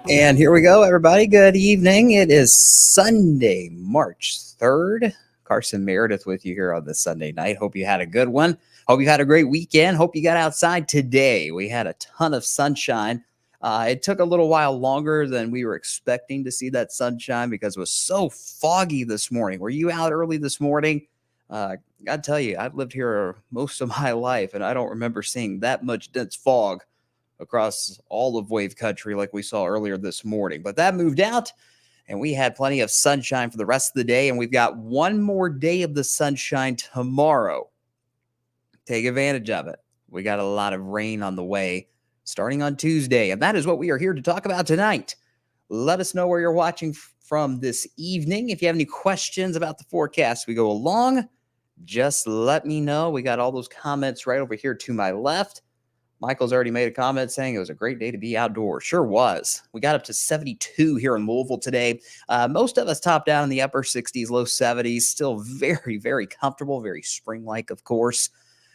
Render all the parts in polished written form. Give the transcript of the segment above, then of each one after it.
And here we go, everybody. Good evening. It is Sunday, March 3rd. Carson Meredith with you here on this Sunday night. Hope you had a good one. Hope you had a great weekend. Hope you got outside today. We had a ton of sunshine. It took a little while longer than we were expecting to see that sunshine because it was so foggy this morning. Were you out early this morning? I got to tell you, I've lived here most of my life, and I don't remember seeing that much dense fog across all of wave country like we saw earlier this morning. But that moved out, and we had plenty of sunshine for the rest of the day, and we've got one more day of the sunshine tomorrow. Take advantage of it. We got a lot of rain on the way starting on Tuesday, and that is what we are here to talk about tonight. Let us know where you're watching from this evening. If you have any questions about the forecast we go along, just let me know. We got all those comments right over here to my left. Michael's already made a comment saying it was a great day to be outdoors. Sure was. We got up to 72 here in Louisville today. Most of us topped out in the upper 60s, low 70s. Still very, very comfortable, very spring-like, of course.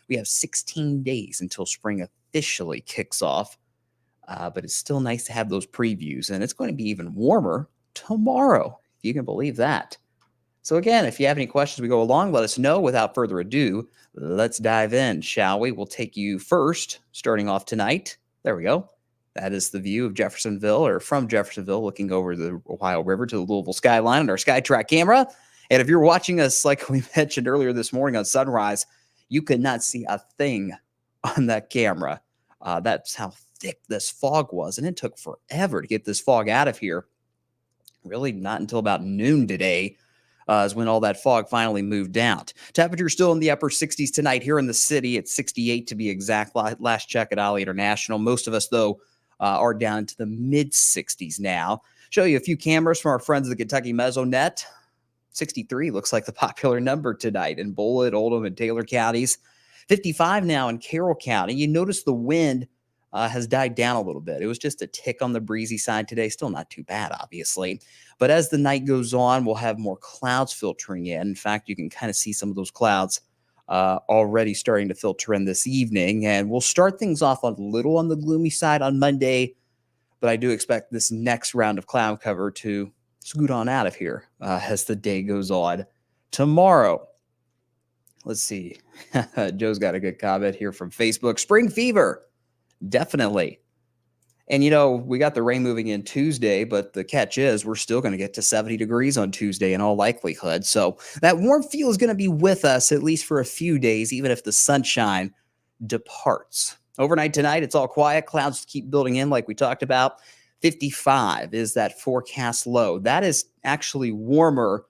We have 16 days until spring officially kicks off. But it's still nice to have those previews. And it's going to be even warmer tomorrow, if you can believe that. So again, if you have any questions we go along, let us know. Without further ado, let's dive in, shall we? We'll take you first, starting off tonight. There we go. That is the view of Jeffersonville, or from Jeffersonville, looking over the Ohio River to the Louisville skyline on our SkyTrack camera. And if you're watching us, like we mentioned earlier this morning on Sunrise, you could not see a thing on that camera. That's how thick this fog was, and it took forever to get this fog out of here. Really not until about noon today. Is when all that fog finally moved out. Temperature still in the upper 60s tonight here in the city. It's 68 to be exact. Last check at Ollie International. Most of us, though, are down into the mid 60s now. Show you a few cameras from our friends at the Kentucky Mesonet. 63 looks like the popular number tonight in Bullitt, Oldham, and Taylor counties. 55 now in Carroll County. You notice the wind has died down a little bit. It was just a tick on the breezy side today. Still not too bad, obviously. But as the night goes on, we'll have more clouds filtering in. In fact, you can kind of see some of those clouds already starting to filter in this evening. And we'll start things off a little on the gloomy side on Monday. But I do expect this next round of cloud cover to scoot on out of here as the day goes on tomorrow. Let's see. Joe's got a good comment here from Facebook. Spring fever. Definitely. And, you know, we got the rain moving in Tuesday, but the catch is we're still going to get to 70 degrees on Tuesday in all likelihood. So that warm feel is going to be with us at least for a few days, even if the sunshine departs. Overnight tonight, it's all quiet. Clouds keep building in like we talked about. 55 is that forecast low. That is actually warmer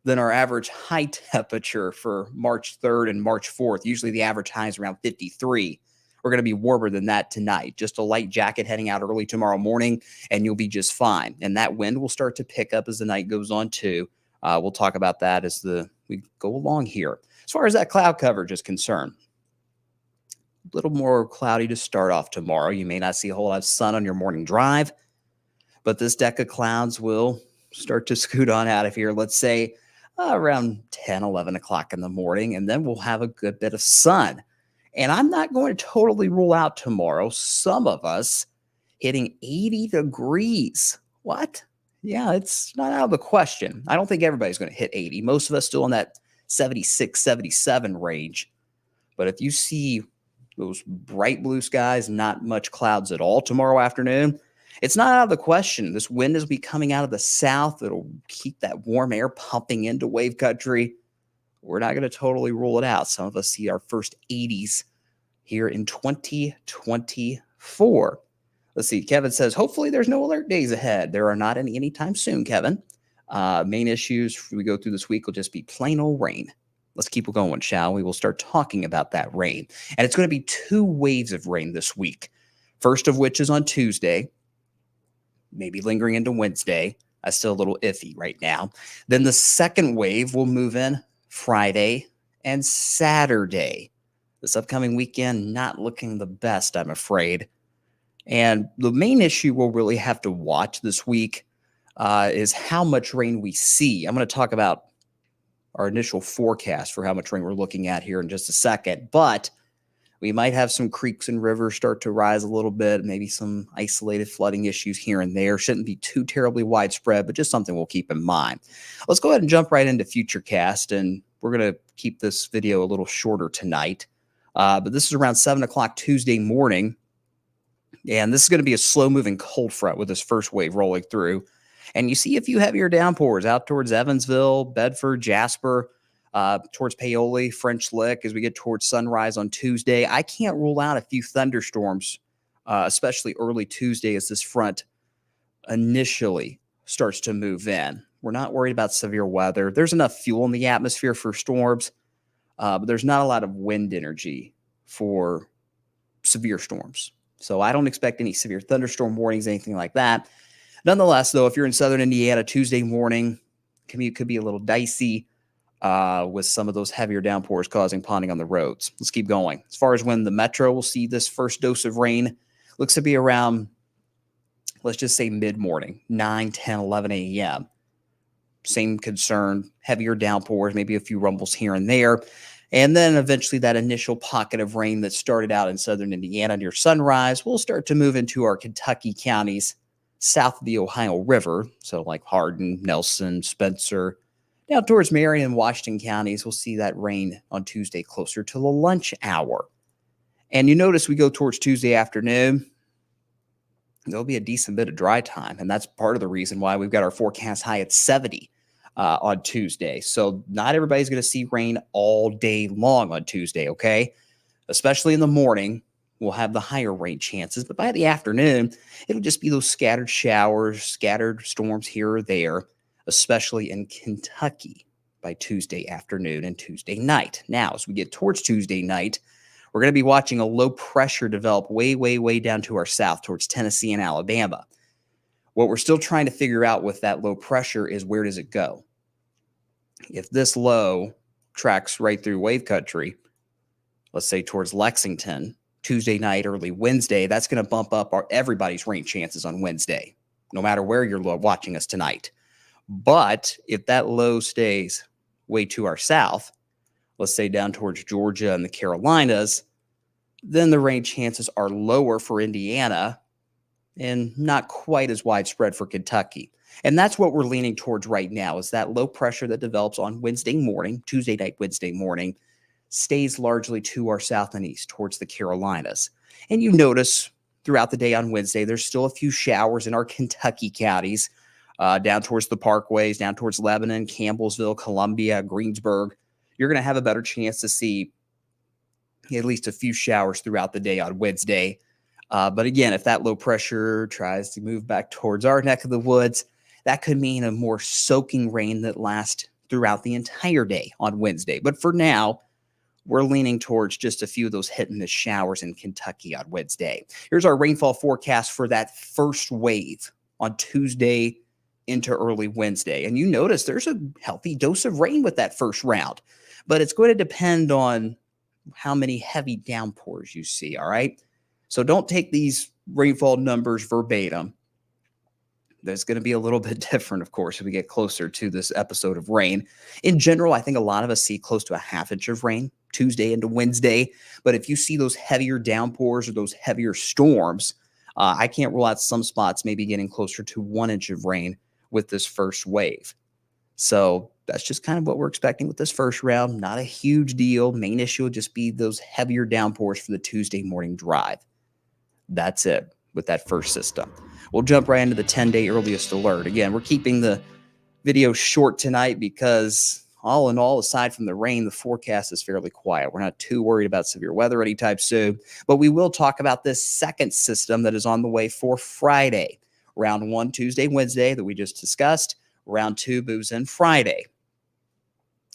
than our average high temperature for March 3rd and March 4th. Usually the average high is around 53. We're going to be warmer than that tonight. Just a light jacket heading out early tomorrow morning, and you'll be just fine. And that wind will start to pick up as the night goes on, too. We'll talk about that as we go along here. As far as that cloud coverage is concerned, a little more cloudy to start off tomorrow. You may not see a whole lot of sun on your morning drive, but this deck of clouds will start to scoot on out of here, let's say around 10, 11 o'clock in the morning, and then we'll have a good bit of sun. And I'm not going to totally rule out tomorrow some of us hitting 80 degrees. What? Yeah, it's not out of the question. I don't think everybody's going to hit 80. Most of us still in that 76, 77 range. But if you see those bright blue skies, not much clouds at all tomorrow afternoon, it's not out of the question. This wind is be coming out of the south. It'll keep that warm air pumping into wave country. We're not going to totally rule it out. Some of us see our first 80s here in 2024. Let's see. Kevin says, hopefully there's no alert days ahead. There are not any anytime soon, Kevin. Main issues we go through this week will just be plain old rain. Let's keep going, shall we? We'll start talking about that rain. And it's going to be 2 waves of rain this week. First of which is on Tuesday, maybe lingering into Wednesday. That's still a little iffy right now. Then the second wave will move in Friday and Saturday. This upcoming weekend, not looking the best, I'm afraid. And the main issue we'll really have to watch this week is how much rain we see. I'm going to talk about our initial forecast for how much rain we're looking at here in just a second. But We might have some creeks and rivers start to rise a little bit, maybe some isolated flooding issues here and there. Shouldn't be too terribly widespread, but just something we'll keep in mind. Let's go ahead and jump right into Futurecast, and we're going to keep this video a little shorter tonight. But this is around 7 o'clock Tuesday morning, and this is going to be a slow-moving cold front with this first wave rolling through. And you see a few heavier downpours out towards Evansville, Bedford, Jasper, towards Paoli, French Lick as we get towards sunrise on Tuesday. I can't rule out a few thunderstorms, especially early Tuesday as this front initially starts to move in. We're not worried about severe weather. There's enough fuel in the atmosphere for storms, but there's not a lot of wind energy for severe storms. So I don't expect any severe thunderstorm warnings, anything like that. Nonetheless, though, if you're in southern Indiana Tuesday morning, commute could be a little dicey with some of those heavier downpours causing ponding on the roads. Let's keep going. As far as when the metro will see this first dose of rain, looks to be around, let's just say mid-morning, 9, 10, 11 a.m. Same concern, heavier downpours, maybe a few rumbles here and there. And then eventually that initial pocket of rain that started out in southern Indiana near sunrise will start to move into our Kentucky counties south of the Ohio River. So like Hardin, Nelson, Spencer, down towards Marion and Washington counties. We'll see that rain on Tuesday closer to the lunch hour. And you notice we go towards Tuesday afternoon, there'll be a decent bit of dry time. And that's part of the reason why we've got our forecast high at 70 on Tuesday. So not everybody's going to see rain all day long on Tuesday, okay? Especially in the morning, we'll have the higher rain chances. But by the afternoon, it'll just be those scattered showers, scattered storms here or there, especially in Kentucky by Tuesday afternoon and Tuesday night. Now, as we get towards Tuesday night, we're going to be watching a low pressure develop way, way, way down to our south towards Tennessee and Alabama. What we're still trying to figure out with that low pressure is where does it go? If this low tracks right through wave country, let's say towards Lexington, Tuesday night, early Wednesday, that's going to bump up everybody's rain chances on Wednesday, no matter where you're watching us tonight. But if that low stays way to our south, let's say down towards Georgia and the Carolinas, then the rain chances are lower for Indiana and not quite as widespread for Kentucky. And that's what we're leaning towards right now, is that low pressure that develops on Wednesday morning, Tuesday night, Wednesday morning, stays largely to our south and east towards the Carolinas. And you notice throughout the day on Wednesday, there's still a few showers in our Kentucky counties, down towards the parkways, down towards Lebanon, Campbellsville, Columbia, Greensburg. You're going to have a better chance to see at least a few showers throughout the day on Wednesday. But again, if that low pressure tries to move back towards our neck of the woods, that could mean a more soaking rain that lasts throughout the entire day on Wednesday. But for now, we're leaning towards just a few of those hit and miss showers in Kentucky on Wednesday. Here's our rainfall forecast for that first wave on Tuesday into early Wednesday. And you notice there's a healthy dose of rain with that first round, but it's going to depend on how many heavy downpours you see, all right? So don't take these rainfall numbers verbatim. There's going to be a little bit different, of course, as we get closer to this episode of rain. In general, I think a lot of us see close to a ½ inch of rain Tuesday into Wednesday. But if you see those heavier downpours or those heavier storms, I can't rule out some spots maybe getting closer to 1 inch of rain with this first wave. So that's just kind of what we're expecting with this first round. Not a huge deal. Main issue will just be those heavier downpours for the Tuesday morning drive. That's it with that first system. We'll jump right into the 10-day earliest alert. Again, we're keeping the video short tonight because all in all, aside from the rain, the forecast is fairly quiet. We're not too worried about severe weather anytime soon, but we will talk about this second system that is on the way for Friday. Round 1, Tuesday, Wednesday that we just discussed. Round 2 moves in Friday.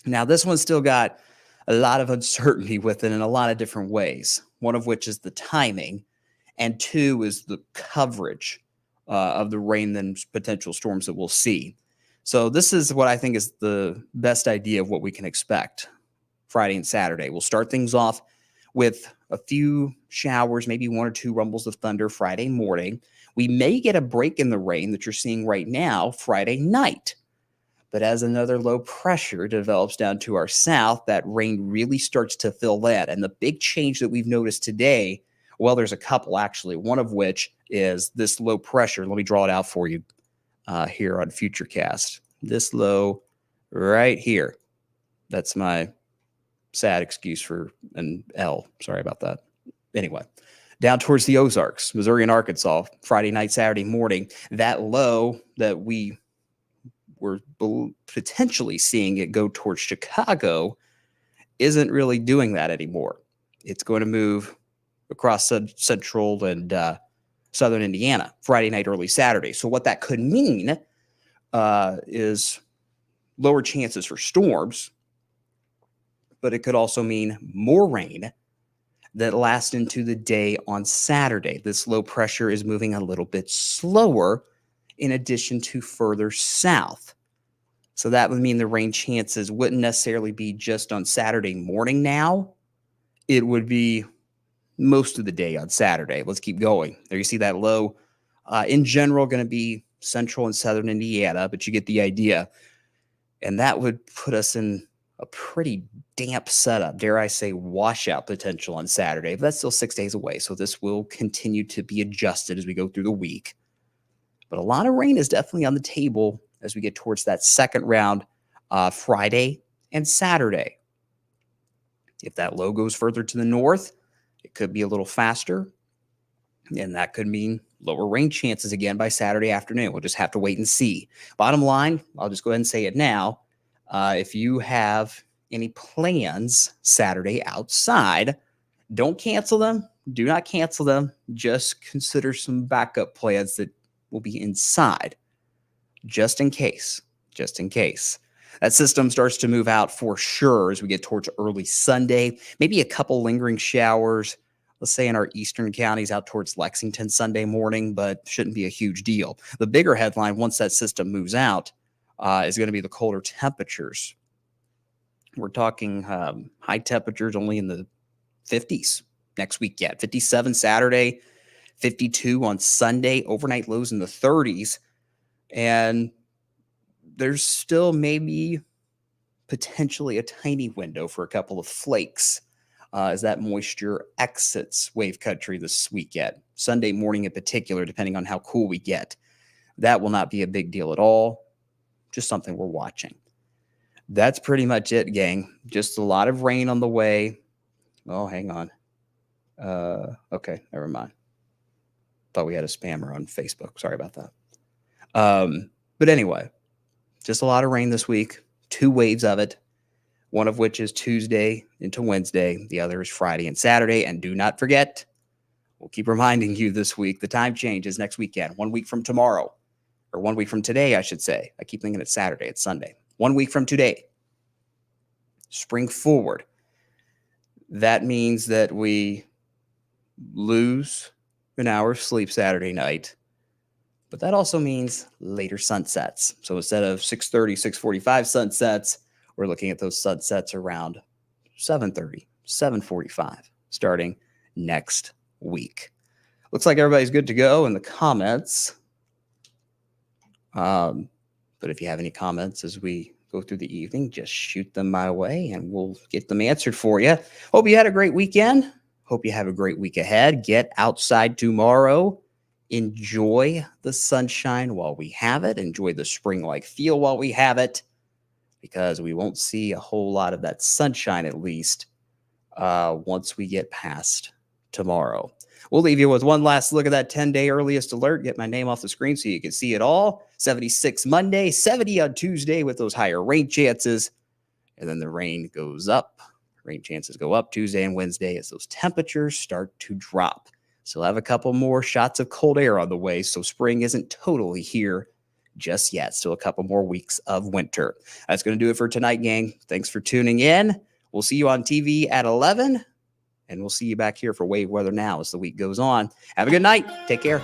Now, this one's still got a lot of uncertainty with it in a lot of different ways, one of which is the timing, and 2 is the coverage of the rain and potential storms that we'll see. So this is what I think is the best idea of what we can expect Friday and Saturday. We'll start things off with a few showers, maybe 1 or 2 rumbles of thunder Friday morning. We may get a break in the rain that you're seeing right now Friday night. But as another low pressure develops down to our south, that rain really starts to fill in. And the big change that we've noticed today, well, there's a couple actually, one of which is this low pressure. Let me draw it out for you here on Futurecast. This low right here. That's my sad excuse for an L. Sorry about that. Anyway, down towards the Ozarks, Missouri and Arkansas, Friday night, Saturday morning, that low that we were potentially seeing it go towards Chicago isn't really doing that anymore. It's going to move across central and southern Indiana, Friday night, early Saturday. So what that could mean is lower chances for storms, but it could also mean more rain that lasts into the day on Saturday. This low pressure is moving a little bit slower in addition to further south. So that would mean the rain chances wouldn't necessarily be just on Saturday morning now. It would be most of the day on Saturday. Let's keep going. There you see that low. In general, going to be central and southern Indiana, but you get the idea. And that would put us in a pretty damp setup, dare I say washout potential on Saturday. But that's still 6 days away, so this will continue to be adjusted as we go through the week. But a lot of rain is definitely on the table as we get towards that second round Friday and Saturday. If that low goes further to the north, it could be a little faster, and that could mean lower rain chances again by Saturday afternoon. We'll just have to wait and see. Bottom line, I'll just go ahead and say it now. If you have any plans Saturday outside, don't cancel them. Do not cancel them. Just consider some backup plans that will be inside, just in case. Just in case. That system starts to move out for sure as we get towards early Sunday. Maybe a couple lingering showers, let's say in our eastern counties out towards Lexington Sunday morning, but shouldn't be a huge deal. The bigger headline, once that system moves out, is going to be the colder temperatures. We're talking high temperatures only in the 50s next week yet. 57 Saturday, 52 on Sunday, overnight lows in the 30s. And there's still maybe potentially a tiny window for a couple of flakes as that moisture exits wave country this weekend. Sunday morning in particular, depending on how cool we get. That will not be a big deal at all. Just something we're watching. That's pretty much it, gang. Just a lot of rain on the way. Oh, hang on. Okay, never mind. Thought we had a spammer on Facebook. Sorry about that. But anyway, just a lot of rain this week. 2 waves of it. One of which is Tuesday into Wednesday. The other is Friday and Saturday. And do not forget, we'll keep reminding you this week, the time change is next weekend. 1 week from tomorrow. Or 1 week from today, I should say. I keep thinking it's Saturday. It's Sunday. 1 week from today. Spring forward. That means that we lose an hour of sleep Saturday night. But that also means later sunsets. So instead of 6:30, 6:45 sunsets, we're looking at those sunsets around 7:30, 7:45, starting next week. Looks like everybody's good to go in the comments. But if you have any comments as we go through the evening, just shoot them my way and we'll get them answered for you. Hope you had a great weekend. Hope you have a great week ahead. Get outside tomorrow. Enjoy the sunshine while we have it. Enjoy the spring-like feel while we have it, because we won't see a whole lot of that sunshine, at least, once we get past tomorrow. We'll leave you with one last look at that 10-day earliest alert. Get my name off the screen so you can see it all. 76 Monday, 70 on Tuesday with those higher rain chances. And then the rain goes up. Rain chances go up Tuesday and Wednesday as those temperatures start to drop. Still have a couple more shots of cold air on the way, so spring isn't totally here just yet. Still a couple more weeks of winter. That's going to do it for tonight, gang. Thanks for tuning in. We'll see you on TV at 11, and we'll see you back here for Wave Weather Now as the week goes on. Have a good night. Take care.